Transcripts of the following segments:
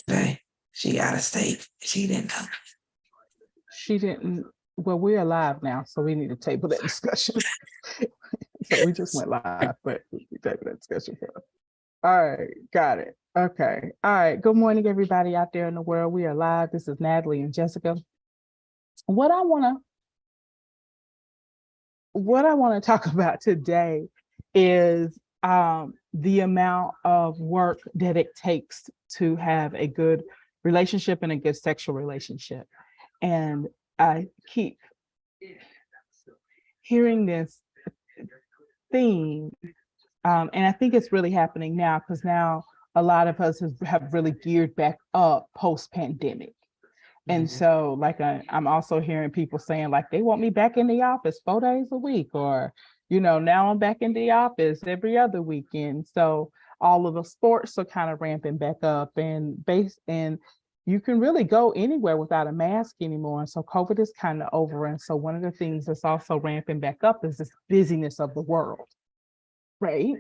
Today, she out of state. She didn't know. She didn't. Well, we're alive now, so we need to table that discussion. So we just went live, but we table that discussion for. All right, got it. Okay. All right. Good morning, everybody out there in the world. We are live. This is Natalie and Jessica. What I want to talk about today is the amount of work that it takes to have a good relationship and a good sexual relationship. And I keep hearing this theme, and I think it's really happening now because now a lot of us have really geared back up post-pandemic. And so, like, I'm also hearing people saying, like, they want me back in the office 4 days a week, or, now I'm back in the office every other weekend. So all of the sports are kind of ramping back up, and you can really go anywhere without a mask anymore. And so COVID is kind of over. And so one of the things that's also ramping back up is this busyness of the world, right?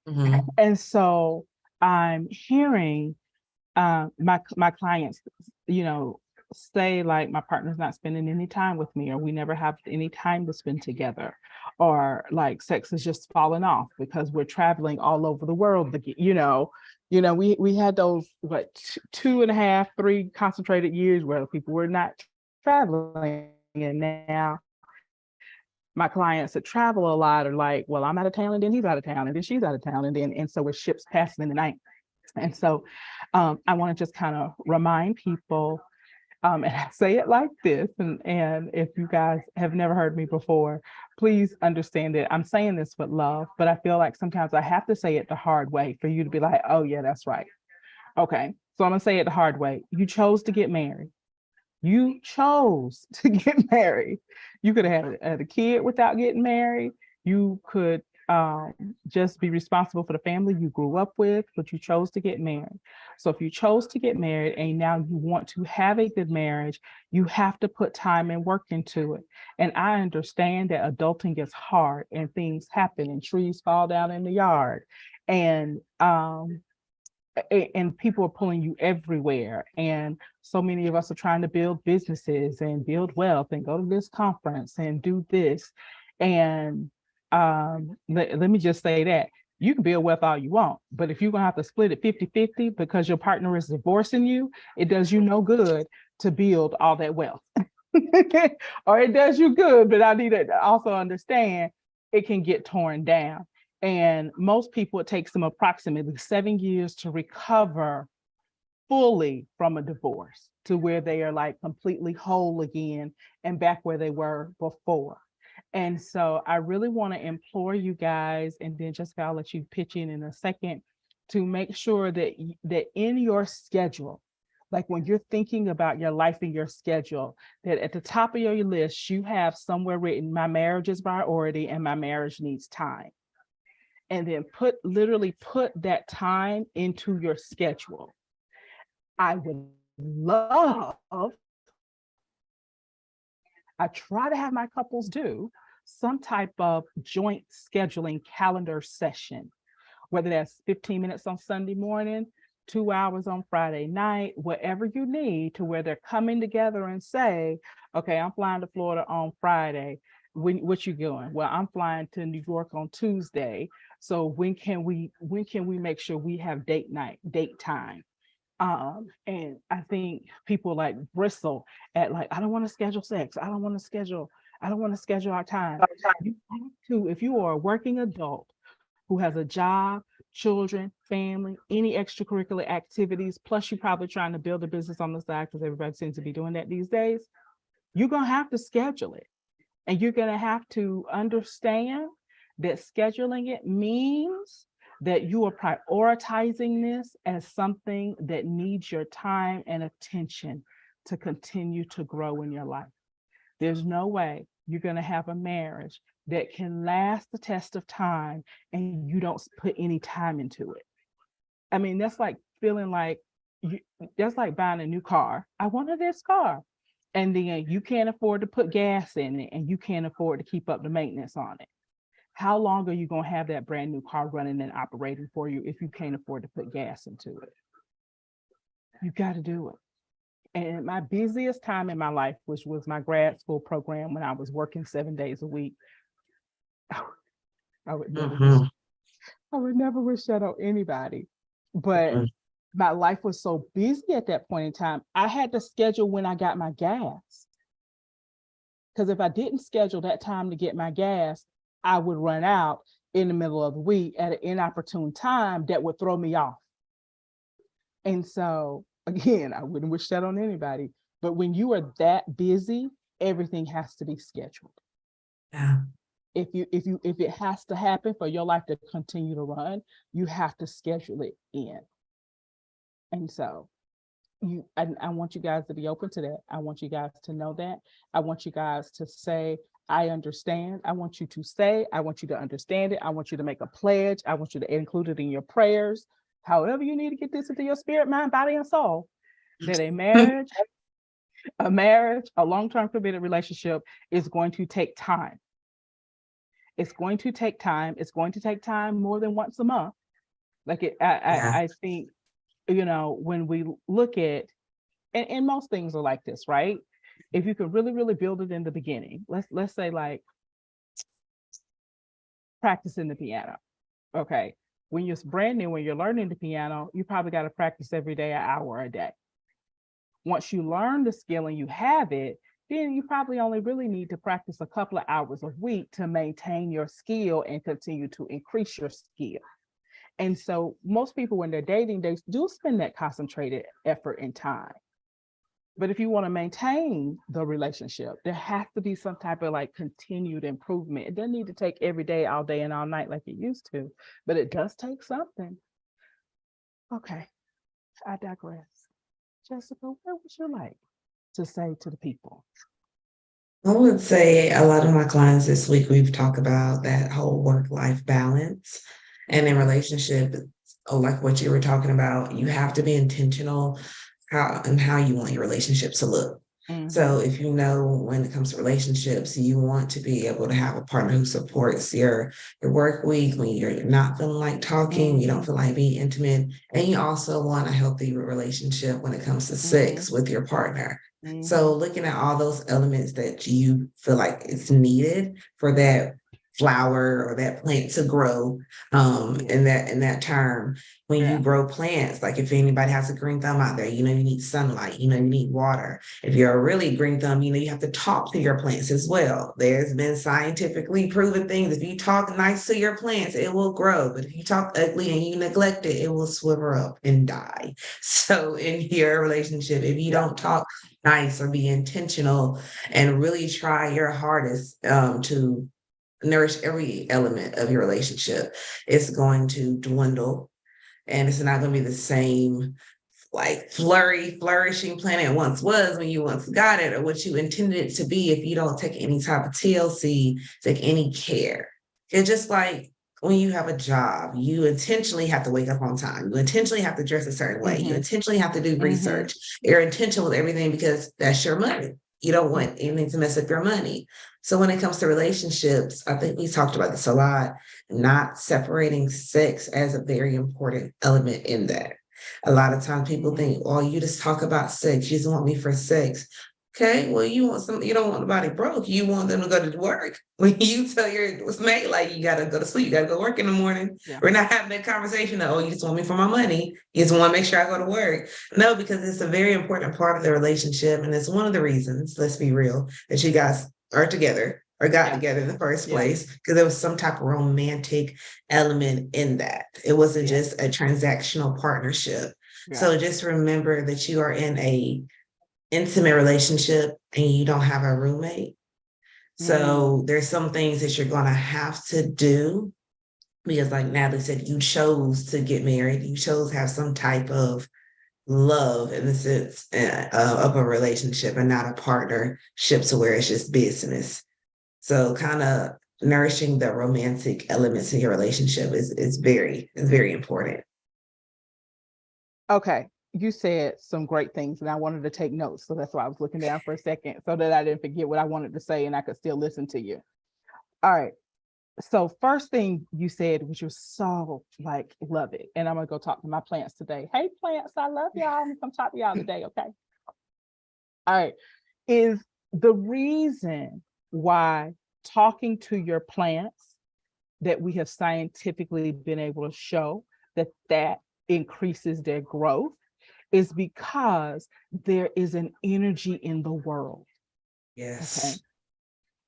Mhm. And so I'm hearing my clients, say like my partner's not spending any time with me, or we never have any time to spend together, or like sex is just falling off because we're traveling all over the world. We had those 2.5, 3 concentrated years where people were not traveling, and now my clients that travel a lot are like, well, I'm out of town, and then he's out of town, and then she's out of town, and so it's ships passing in the night. And so I want to just kind of remind people, and I say it like this, and if you guys have never heard me before, please understand that I'm saying this with love, but I feel like sometimes I have to say it the hard way for you to be like, oh yeah, that's right. Okay, so I'm gonna say it the hard way. You chose to get married. You chose to get married. You could have had a kid without getting married. You could just be responsible for the family you grew up with, but you chose to get married. So if you chose to get married and now you want to have a good marriage, you have to put time and work into it. And I understand that adulting is hard and things happen and trees fall down in the yard. And people are pulling you everywhere. And so many of us are trying to build businesses and build wealth and go to this conference and do this. And let me just say that you can build wealth all you want, but if you're going to have to split it 50-50 because your partner is divorcing you, it does you no good to build all that wealth. Or it does you good, but I need to also understand it can get torn down. And most people, it takes them approximately 7 years to recover fully from a divorce to where they are like completely whole again and back where they were before. And so I really want to implore you guys, and then Jessica, I'll let you pitch in a second, to make sure that in your schedule, like when you're thinking about your life and your schedule, that at the top of your list, you have somewhere written, my marriage is priority and my marriage needs time. And then literally put that time into your schedule. I would love, I try to have my couples do some type of joint scheduling calendar session, whether that's 15 minutes on Sunday morning, 2 hours on Friday night, whatever you need, to where they're coming together and say, okay, I'm flying to Florida on Friday. What you doing? Well, I'm flying to New York on Tuesday. So when can we make sure we have date time? And I think people like bristle at like, I don't want to schedule sex. I don't want to schedule our time. You have to, if you are a working adult who has a job, children, family, any extracurricular activities, plus you're probably trying to build a business on the side because everybody seems to be doing that these days, you're going to have to schedule it. And you're going to have to understand that scheduling it means that you are prioritizing this as something that needs your time and attention to continue to grow in your life. There's no way you're going to have a marriage that can last the test of time and you don't put any time into it. I mean, that's like feeling like that's like buying a new car. I wanted this car. And then you can't afford to put gas in it and you can't afford to keep up the maintenance on it. How long are you going to have that brand new car running and operating for you if you can't afford to put gas into it? You got to do it. And my busiest time in my life, which was my grad school program when I was working 7 days a week, I would never wish, I would never wish that on anybody. But my life was so busy at that point in time, I had to schedule when I got my gas. Because if I didn't schedule that time to get my gas, I would run out in the middle of the week at an inopportune time that would throw me off. And so, again, I wouldn't wish that on anybody. But when you are that busy, everything has to be scheduled. Yeah. If it has to happen for your life to continue to run, you have to schedule it in. And so I want you guys to be open to that. I want you guys to know that. I want you guys to say, I understand. I want you to say, I want you to understand it. I want you to make a pledge. I want you to include it in your prayers. However, you need to get this into your spirit, mind, body, and soul. That a marriage, a long-term committed relationship is going to take time. It's going to take time. It's going to take time more than once a month. I think, when we look at, and most things are like this, right? If you can really, really build it in the beginning, let's say like practicing the piano. Okay. When you're brand new, when you're learning the piano, you probably got to practice every day, an hour a day. Once you learn the skill and you have it, then you probably only really need to practice a couple of hours a week to maintain your skill and continue to increase your skill. And so most people, when they're dating, they do spend that concentrated effort and time. But if you want to maintain the relationship, there has to be some type of like continued improvement. It doesn't need to take every day, all day and all night like it used to, but it does take something. Okay, I digress. Jessica, what would you like to say to the people? I would say a lot of my clients this week, we've talked about that whole work-life balance. And in relationship, like what you were talking about, you have to be intentional how you want your relationships to look. So if you know when it comes to relationships, you want to be able to have a partner who supports your work week when you're not feeling like talking, you don't feel like being intimate, and you also want a healthy relationship when it comes to sex with your partner. So looking at all those elements that you feel like is needed for that flower or that plant to grow, in that term. When you grow plants, like if anybody has a green thumb out there, you need sunlight, you need water. If you're a really green thumb, you have to talk to your plants as well. There's been scientifically proven things. If you talk nice to your plants, it will grow. But if you talk ugly and you neglect it, it will swivel up and die. So in your relationship, if you don't talk nice or be intentional and really try your hardest to nourish every element of your relationship, it's going to dwindle, and it's not going to be the same like flourishing plant it once was when you once got it, or what you intended it to be, if you don't take any type of TLC, take any care. It's just like when you have a job, you intentionally have to wake up on time. You intentionally have to dress a certain way. You intentionally have to do research. You're intentional with everything because that's your money. You don't want anything to mess up your money. So when it comes to relationships, I think we talked about this a lot, not separating sex as a very important element in that. A lot of times people think, oh, you just talk about sex. You just want me for sex. Okay, well, you don't want nobody broke. You want them to go to work. When you tell your mate, like, you got to go to sleep, you got to go work in the morning. Yeah. We're not having that conversation of, oh, you just want me for my money. You just want to make sure I go to work. No, because it's a very important part of the relationship. And it's one of the reasons, let's be real, that you guys are together or got together in the first place, because there was some type of romantic element in that. It wasn't just a transactional partnership. So just remember that you are in a intimate relationship and you don't have a roommate. So there's some things that you're going to have to do, because like Natalie said, you chose to get married. You chose to have some type of love in the sense of a relationship and not a partnership to where it's just business. So kind of nourishing the romantic elements in your relationship is very important. Okay. You said some great things and I wanted to take notes. So that's why I was looking down for a second so that I didn't forget what I wanted to say and I could still listen to you. All right. So first thing you said, which was so like, love it. And I'm gonna go talk to my plants today. Hey plants, I love y'all. I'm gonna come talk to y'all today. Okay. All right. Is the reason why talking to your plants that we have scientifically been able to show that increases their growth is because there is an energy in the world. Okay. Yes.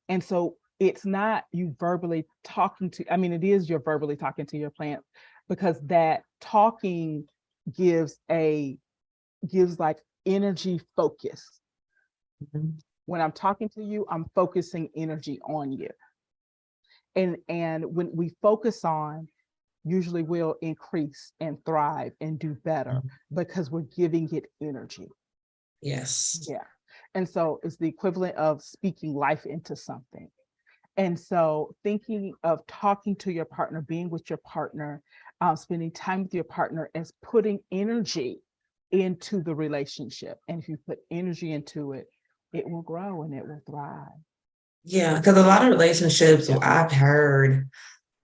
And so it's not you verbally talking to, I mean, it is you're verbally talking to your plant because that talking gives like energy focus. Mhm. When I'm talking to you, I'm focusing energy on you. And when we focus on, usually we'll increase and thrive and do better because we're giving it energy. Yes. Yeah. And so it's the equivalent of speaking life into something. And so thinking of talking to your partner, being with your partner, spending time with your partner as putting energy into the relationship. And if you put energy into it, it will grow and it will thrive. Yeah, because a lot of relationships Yeah. I've heard,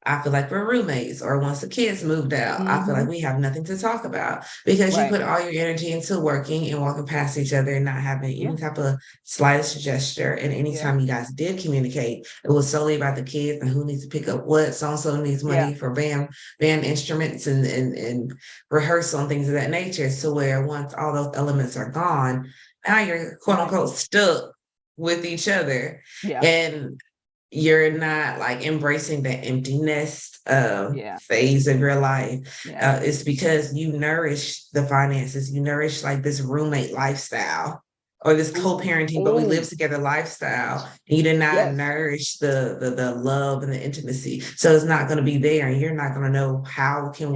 I feel like we're roommates, or once the kids moved out, I feel like Mm-hmm. we have nothing to talk about because you Right. put all your energy into working and walking past each other and not having Yeah. any type of slightest gesture. And Yeah. anytime you guys did communicate, it was solely about the kids and who needs to pick up what. So and so needs Yeah. money for band instruments and rehearsal and things of that nature. So where once all those elements are gone, now you're quote Right. unquote stuck with each other. Yeah. And you're not like embracing the emptiness Yeah. phase of your life. Yeah. It's because you nourish the finances, you nourish like this roommate lifestyle or this Ooh. co-parenting, but we live Oh, together lifestyle. And you did not yes. nourish the love and the intimacy. So it's not going to be there, and you're not going to know Yeah. how can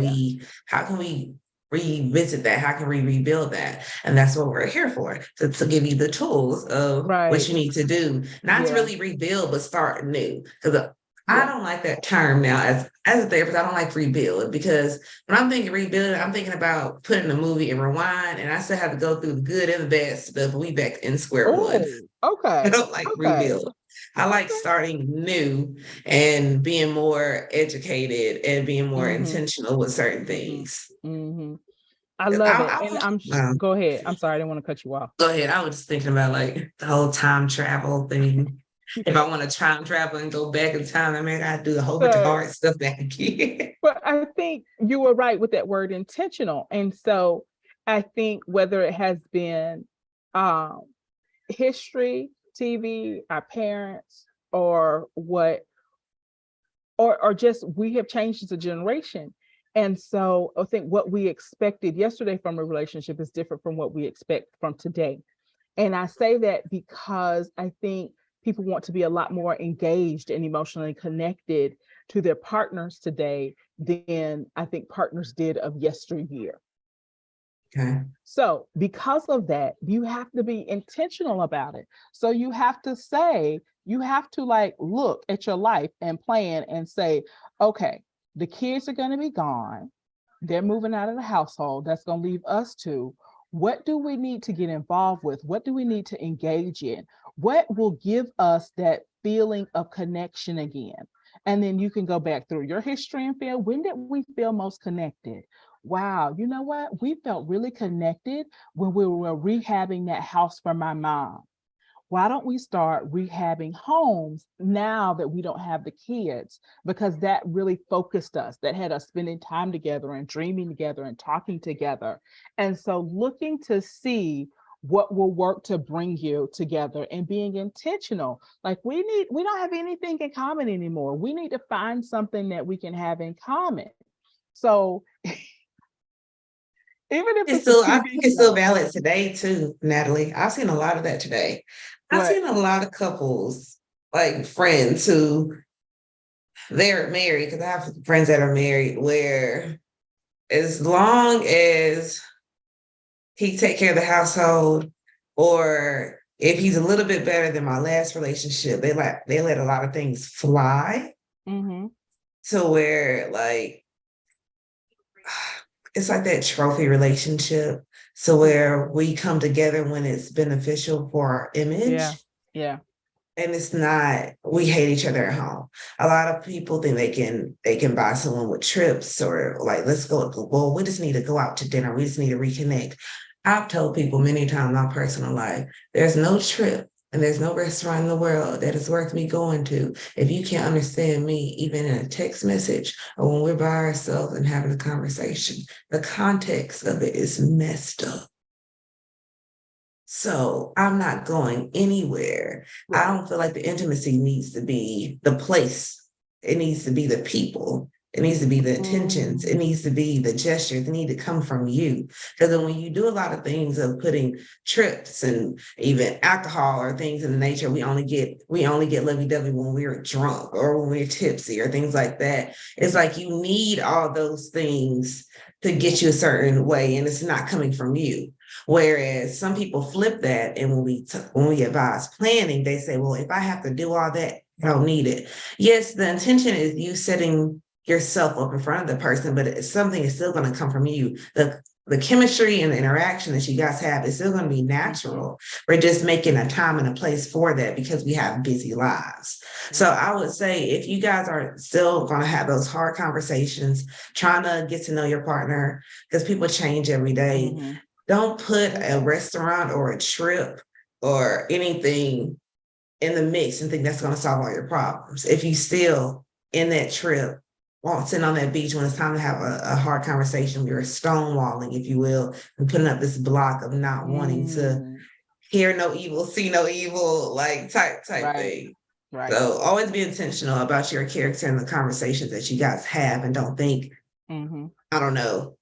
we revisit that? How can we rebuild that? And that's what we're here for, to give you the tools of what Right. you need to do, not to Yeah. really rebuild, but start new. Because I Yeah. don't like that term now as a therapist. I don't like rebuild because when I'm thinking rebuild, I'm thinking about putting a movie and rewind, and I still have to go through the good and the bad stuff. We back in square one. Oh, I okay. don't like Okay. rebuild. I like Okay. starting new and being more educated and being more Mm-hmm. intentional with certain Mm-hmm. things. Mm-hmm. I love it. And go ahead. I'm sorry, I didn't want to cut you off. Go ahead. I was just thinking about like the whole time travel thing. If I want to time travel and go back in time, I mean, I gotta do a whole bunch of So, hard stuff back again. but I think you were right with that word intentional. And so I think whether it has been um history, TV, our parents, or what, or just we have changed as a generation. And so I think what we expected yesterday from a relationship is different from what we expect from today. And I say that because I think people want to be a lot more engaged and emotionally connected to their partners today than I think partners did of yesteryear. Okay. So, because of that, you have to be intentional about it. So, you have to say, you have to like look at your life and plan and say, okay, the kids are going to be gone. They're moving out of the household. That's going to leave us two. What do we need to get involved with? What do we need to engage in? What will give us that feeling of connection again? And then you can go back through your history and feel, when did we feel most connected? Wow, you know what? We felt really connected when we were rehabbing that house for my mom. Why don't we start rehabbing homes now that we don't have the kids? Because that really focused us, that had us spending time together and dreaming together and talking together. And so looking to see what will work to bring you together and being intentional. Like we don't have anything in common anymore. We need to find something that we can have in common. So even if It's it's a still, I TV think it's still show, valid today too, Natalie. I've seen a lot of that today. I've what? seen a lot of couples, like friends who they're married, because I have friends that are married where as long as he take care of the household, or if he's a little bit better than my last relationship, they let a lot of things fly Mm-hmm. to where like it's like that trophy relationship. So Yeah. where we come together when it's beneficial for our Yeah. image, Yeah. And it's not, we hate each other at home. A lot of people think they can buy someone with trips or like, let's go, well, we just need to go out to dinner. We just need to reconnect. I've told people many times in my personal life, there's no trip and there's no restaurant in the world that is worth me going to if you can't understand me, even in a text message or when we're by ourselves and having a conversation. The context of it is messed up. So I'm not going anywhere. I Right. don't feel like the intimacy needs to be the place. It needs to be the people. It needs to be the intentions. It Mm, needs to be the gestures. They need to come from you. Because then when you do a lot of things of putting trips and even alcohol or things in the nature, we only get lovey-dovey when we're drunk or when we're tipsy or things like that. It's like you need all those things to get you a certain way, and it's not coming from you. Whereas some people flip that, and when we advise planning, they say, "Well, if I have to do all that, I don't need it." Yes, the intention is you setting yourself up in front of the person, but something is still going to come from you. The chemistry and the interaction that you guys have is still going to be mhm, natural. We're just making a time and a place for that because we have busy lives. So right. I would say if you guys are still going to have those hard conversations, trying to get to know your partner, because people change every day, Mhm. don't put They a do. restaurant or a trip or anything in the mix and think that's going to solve all your problems. If you still in that trip, won't sit on that beach when it's time to have a hard conversation, you're stonewalling, if you will, and putting up this block of not wanting to Mm, hear no evil, see no evil, like type right, thing. right. So always be intentional about your character and the conversations that you guys have, and don't think, Mhm. I don't know,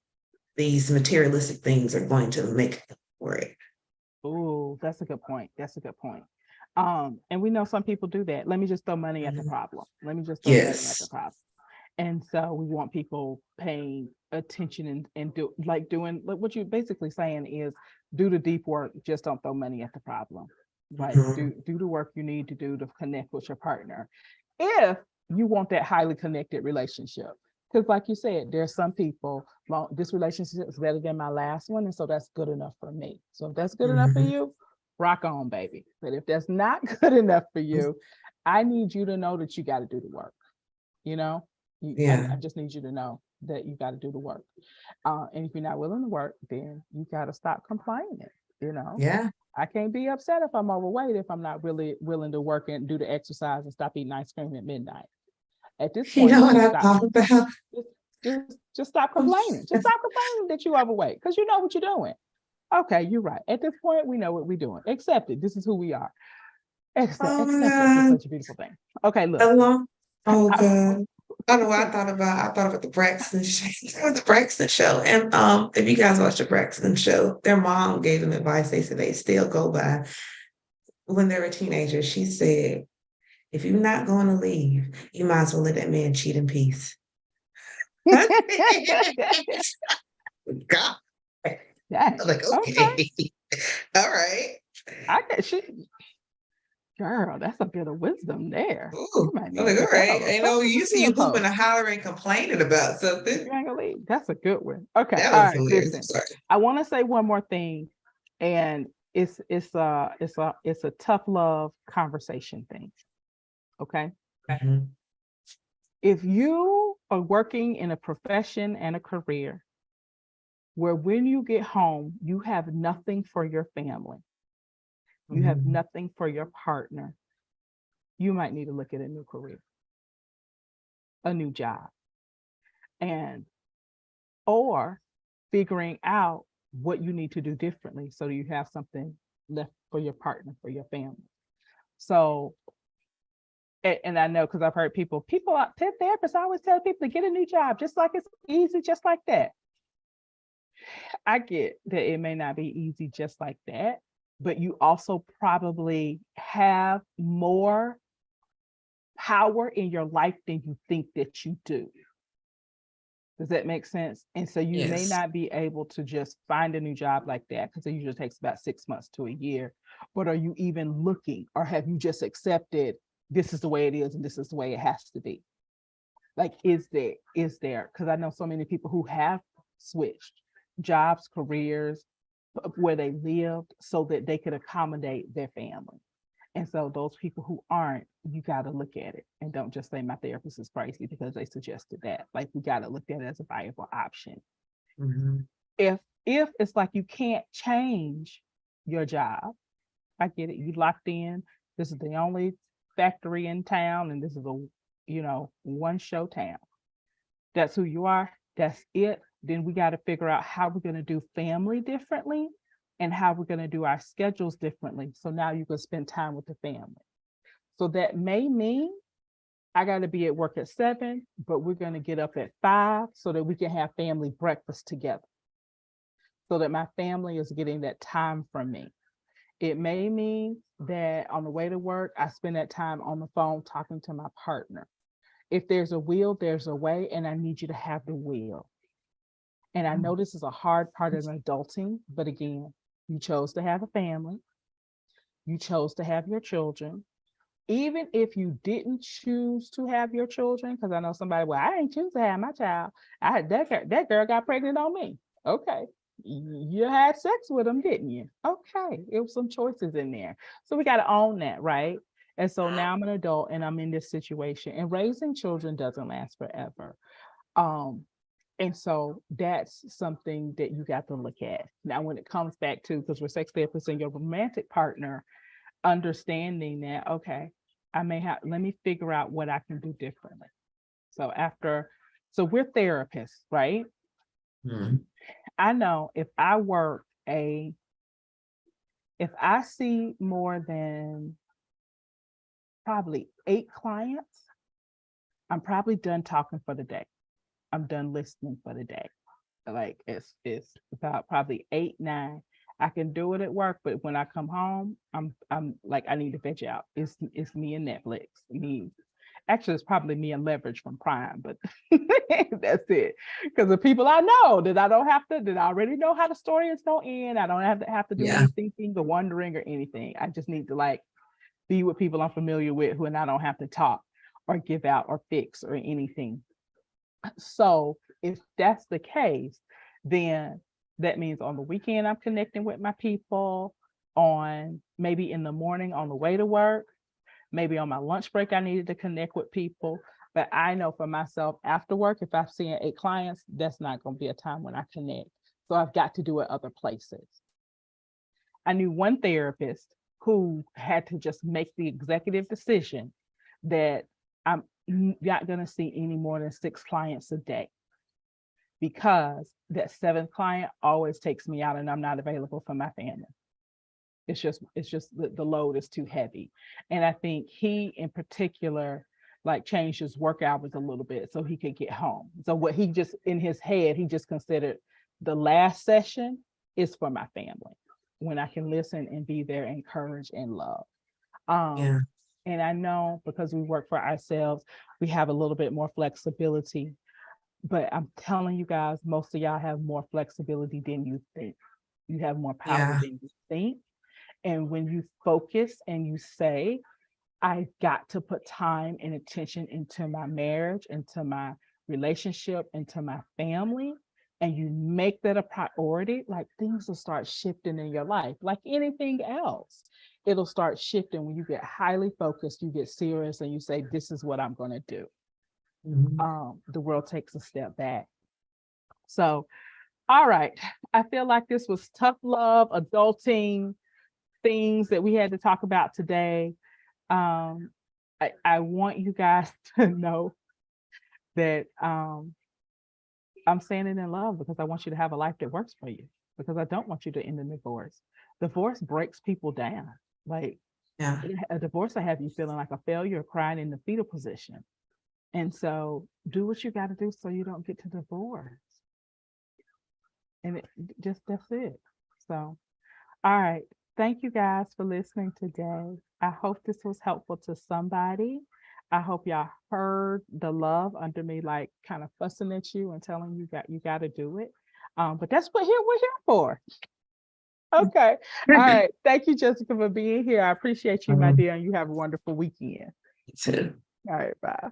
these materialistic things are going to make it for it. Ooh, that's a good point. That's a good point. And we know some people do that. Let me just throw money at the Mhm. problem. Let me just throw money at the Yes. problem. And so we want people paying attention and doing like what you're basically saying is do the deep work, just don't throw money at the problem. Right. Mhm. Do the work you need to do to connect with your partner. If you want that highly connected relationship. Because like you said, there's some people, well, this relationship is better than my last one. And so that's good enough for me. So if that's good enough for Mhm. you, rock on, baby. But if that's not good enough for you, I need you to know that you got to do the work. You know, I Yeah. just need you to know that you got to do the work. And if you're not willing to work, then you got to stop complaining. You know, Yeah. I can't be upset if I'm overweight if I'm not really willing to work and do the exercise and stop eating ice cream at midnight. At this You point, know what just I stop. thought about? Just stop complaining. Just stop complaining that you're overweight because you know what you're doing. Okay, you're right. At this point, we know what we're doing. Accept it. This is who we are. Oh my Acceptance is God. such a beautiful thing. Okay, look. Along. Oh I, God. I don't know what I thought about. I thought about the Braxton show. The Braxton show. And if you guys watch the Braxton show, their mom gave them advice. They said they still go by when they were teenagers. She said, if you're not going to leave, you might as well let that man cheat in peace. God. I'm Dang. like, Okay. okay. All right. I get she girl, that's a bit of wisdom there. You Ooh, might I'm need to like, all put that right. on a I know social you see media you hooping post. and hollering, complaining about If something. you ain't gonna leave. That's a good one. Okay. That All was right. hilarious. I'm Listen. sorry. I want to say one more thing, and it's a tough love conversation thing. Okay. Mhm. If you are working in a profession and a career where when you get home, you have nothing for your family, you have Mhm. nothing for your partner, you might need to look at a new career, a new job, and or figuring out what you need to do differently so you have something left for your partner, for your family. So, and I know because I've heard people, therapists always tell people to get a new job, just like it's easy, just like that. I get that it may not be easy just like that, but you also probably have more power in your life than you think that you do. Does that make sense? And so you may Yes. not be able to just find a new job like that because it usually takes about 6 months to a year. But are you even looking, or have you just accepted this is the way it is and this is the way it has to be? Like, is there? Because I know so many people who have switched jobs, careers, where they lived so that they could accommodate their family. And so those people who aren't, you got to look at it and don't just say my therapist is crazy because they suggested that. Like, we got to look at it as a viable option. Mhm. If it's like you can't change your job, I get it. You locked in. This is the only factory in town, and this is a one show town. That's who you are. That's it. Then we got to figure out how we're going to do family differently and how we're going to do our schedules differently. So now you can spend time with the family. So that may mean I got to be at work at 7, but we're going to get up at 5 so that we can have family breakfast together. So that my family is getting that time from me. It may mean that on the way to work, I spend that time on the phone talking to my partner. If there's a will, there's a way, and I need you to have the will. And I know this is a hard part of adulting, but again, you chose to have a family. You chose to have your children. Even if you didn't choose to have your children, because I know somebody, well, I didn't choose to have my child. That girl got pregnant on me. Okay. You had sex with them, didn't you? Okay. It was some choices in there. So we got to own that, right? And so now I'm an adult and I'm in this situation, and raising children doesn't last forever. And so that's something that you got to look at. Now, when it comes back to, because we're sex therapists and your romantic partner, understanding that, okay, let me figure out what I can do differently. So we're therapists, right? Mhm. I know if I see more than probably 8 clients, I'm probably done talking for the day. I'm done listening for the day. Like, it's about probably 8, 9. I can do it at work, but when I come home, I'm like, I need to veg out. It's me and Netflix. Actually, it's probably me and Leverage from Prime, but that's it. Because the people I know that I already know how the story is going to end. I don't have to do Yeah. any thinking or wondering or anything. I just need to like be with people I'm familiar with who, and I don't have to talk or give out or fix or anything. So if that's the case, then that means on the weekend I'm connecting with my people, on maybe in the morning on the way to work, maybe on my lunch break I needed to connect with people. But I know for myself, after work, if I'm seeing 8 clients, that's not going to be a time when I connect. So I've got to do it other places. I knew one therapist who had to just make the executive decision that I'm not going to see any more than 6 clients a day, because that 7th client always takes me out and I'm not available for my family. It's just the load is too heavy. And I think he in particular like changed his work hours a little bit so he could get home. So what he just in his head, he just considered the last session is for my family, when I can listen and be there, encourage and love. Yeah. And I know because we work for ourselves, we have a little bit more flexibility. But I'm telling you guys, most of y'all have more flexibility than you think. You have more power Yeah. than you think. And when you focus and you say, I got to put time and attention into my marriage, into my relationship, into my family, and you make that a priority, like things will start shifting in your life. Like anything else, it'll start shifting when you get highly focused, you get serious, and you say, this is what I'm going to do. Mhm. The world takes a step back. So, all right. I feel like this was tough love, adulting, things that we had to talk about today. I want you guys to know that I'm saying it in love, because I want you to have a life that works for you, because I don't want you to end in divorce. Divorce breaks people down. Like Yeah. a divorce will have you feeling like a failure, crying in the fetal position. And so do what you got to do so you don't get to divorce. And that's it. So, all right. Thank you guys for listening today. I hope this was helpful to somebody. I hope y'all heard the love under me, like kind of fussing at you and telling you got to do it. But that's what we're here for. Okay. All right. Thank you, Jessica, for being here. I appreciate you, my dear, and you have a wonderful weekend. You too. All right. Bye.